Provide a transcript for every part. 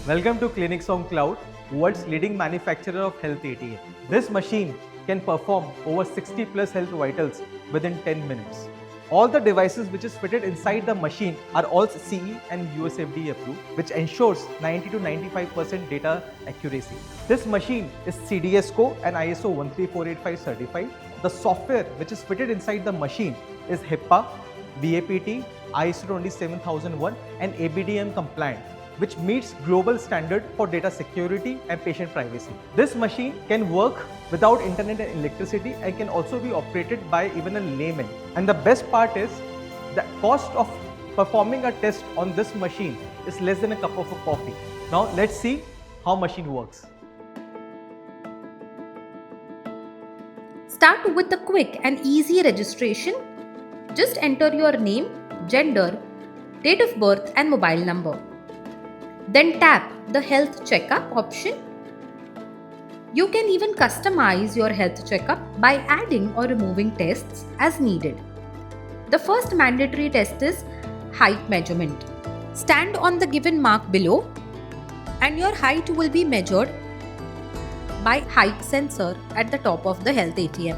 Welcome to Clinics on Cloud, world's leading manufacturer of health ATM. This machine can perform over 60 plus health vitals within 10 minutes. All the devices which is fitted inside the machine are all CE and US FDA approved, which ensures 90 to 95% data accuracy. This machine is CDSCO and ISO 13485 certified. The software which is fitted inside the machine is HIPAA, BAPT, ISO 27001 and ABDM compliant, which meets global standard for data security and patient privacy. This machine can work without internet and electricity and can also be operated by even a layman. And the best part is the cost of performing a test on this machine is less than a cup of a coffee. Now let's see how machine works. Start with a quick and easy registration. Just enter your name, gender, date of birth and mobile number. Then tap the health checkup option. You can even customize your health checkup by adding or removing tests as needed. The first mandatory test is height measurement. Stand on the given mark below and your height will be measured by height sensor at the top of the health ATM.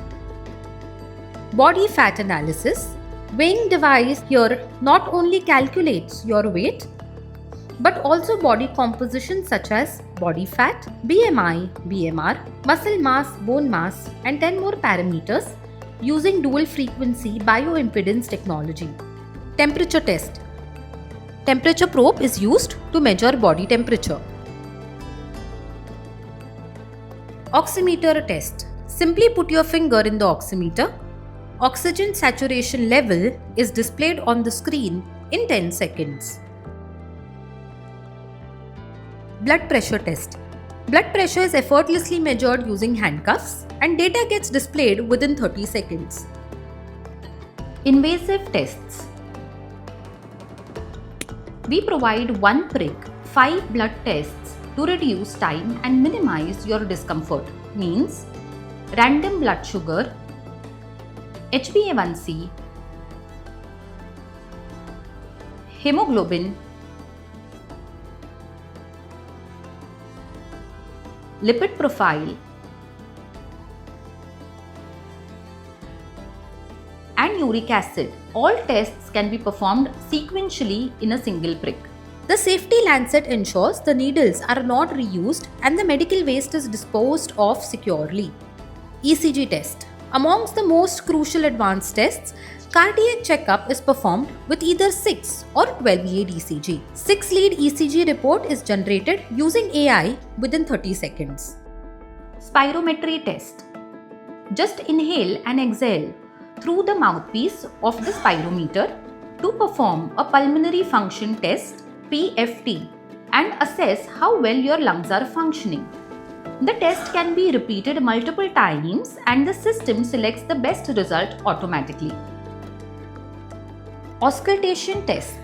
Body fat analysis. Weighing device here not only calculates your weight but also body composition such as body fat, BMI, BMR, muscle mass, bone mass and 10 more parameters using dual frequency bioimpedance technology. Temperature test. Temperature probe is used to measure body temperature. Oximeter test. Simply put your finger in the oximeter. Oxygen saturation level is displayed on the screen in 10 seconds. Blood pressure test. Blood pressure is effortlessly measured using handcuffs and data gets displayed within 30 seconds. Invasive tests. We provide one prick, 5 blood tests to reduce time and minimize your discomfort. Means random blood sugar, HbA1c, hemoglobin, lipid profile, and uric acid. All tests can be performed sequentially in a single prick. The safety lancet ensures the needles are not reused and the medical waste is disposed of securely. ECG test. Amongst the most crucial advanced tests, cardiac checkup is performed with either 6 or 12 lead ECG. 6 lead ECG report is generated using AI within 30 seconds. Spirometry test. Just inhale and exhale through the mouthpiece of the spirometer to perform a pulmonary function test PFT and assess how well your lungs are functioning. The test can be repeated multiple times and the system selects the best result automatically. Auscultation test.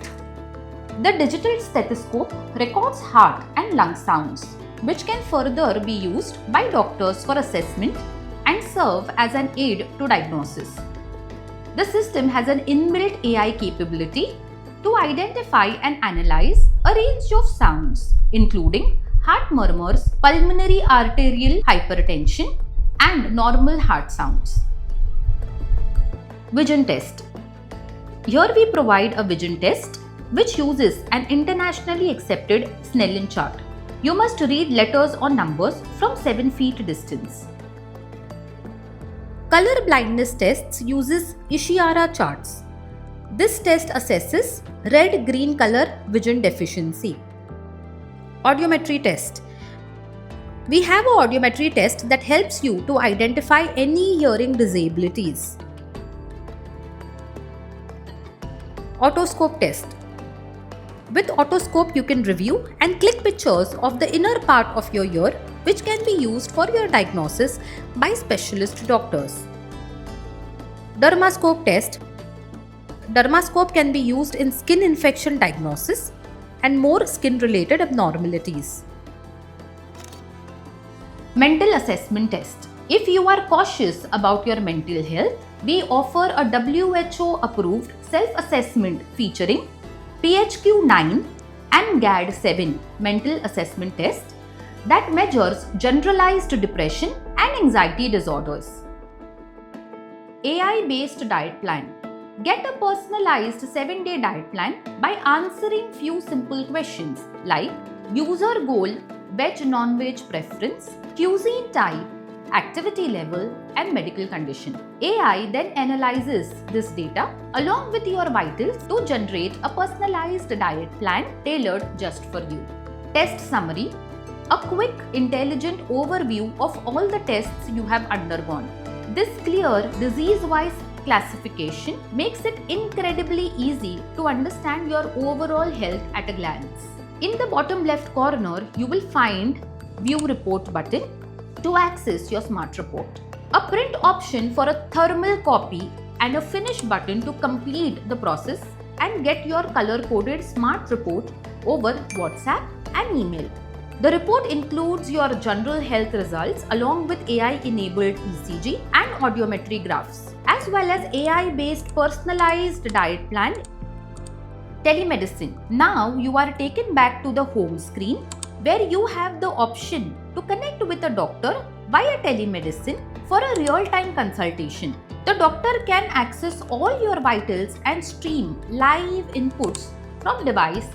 The digital stethoscope records heart and lung sounds, which can further be used by doctors for assessment and serve as an aid to diagnosis. The system has an inbuilt AI capability to identify and analyze a range of sounds, including heart murmurs, pulmonary arterial hypertension, and normal heart sounds. Vision test. Here we provide a vision test which uses an internationally accepted Snellen chart. You must read letters or numbers from 7 feet distance. Color blindness tests uses Ishihara charts. This test assesses red-green color vision deficiency. Audiometry test. We have an audiometry test that helps you to identify any hearing disabilities. Otoscope test. With otoscope you can review and click pictures of the inner part of your ear, which can be used for your diagnosis by specialist doctors. Dermascope test. Dermascope can be used in skin infection diagnosis and more skin-related abnormalities. Mental assessment test. If you are cautious about your mental health, we offer a WHO-approved self-assessment featuring PHQ-9, and GAD-7 mental assessment test that measures generalized depression and anxiety disorders. AI-based diet plan. Get a personalized 7-day diet plan by answering few simple questions like user goal, veg non-veg preference, cuisine type, activity level, and medical condition. AI then analyzes this data along with your vitals to generate a personalized diet plan tailored just for you. Test summary. A quick, intelligent overview of all the tests you have undergone. This clear, disease-wise classification makes it incredibly easy to understand your overall health at a glance. In the bottom left corner, you will find View Report button to access your smart report, a print option for a thermal copy, and a finish button to complete the process and get your color-coded smart report over WhatsApp and email. The report includes your general health results along with AI-enabled ECG and audiometry graphs, as well as AI-based personalized diet plan. Telemedicine. Now you are taken back to the home screen where you have the option to connect with a doctor via telemedicine for a real-time consultation. The doctor can access all your vitals and stream live inputs from device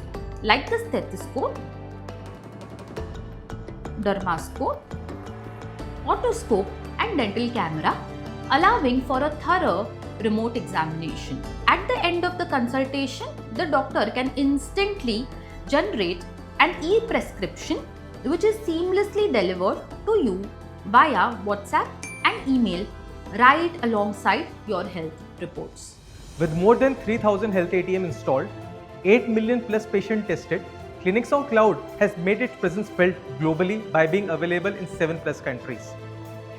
like the stethoscope, dermoscope, otoscope, and dental camera, allowing for a thorough remote examination. At the end of the consultation, the doctor can instantly generate an e-prescription which is seamlessly delivered to you via WhatsApp and email right alongside your health reports. With more than 3,000 Health ATM installed, 8 million plus patients tested, Clinics on Cloud has made its presence felt globally by being available in 7 plus countries.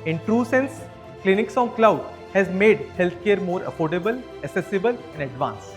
In true sense, Clinics on Cloud has made healthcare more affordable, accessible, and advanced.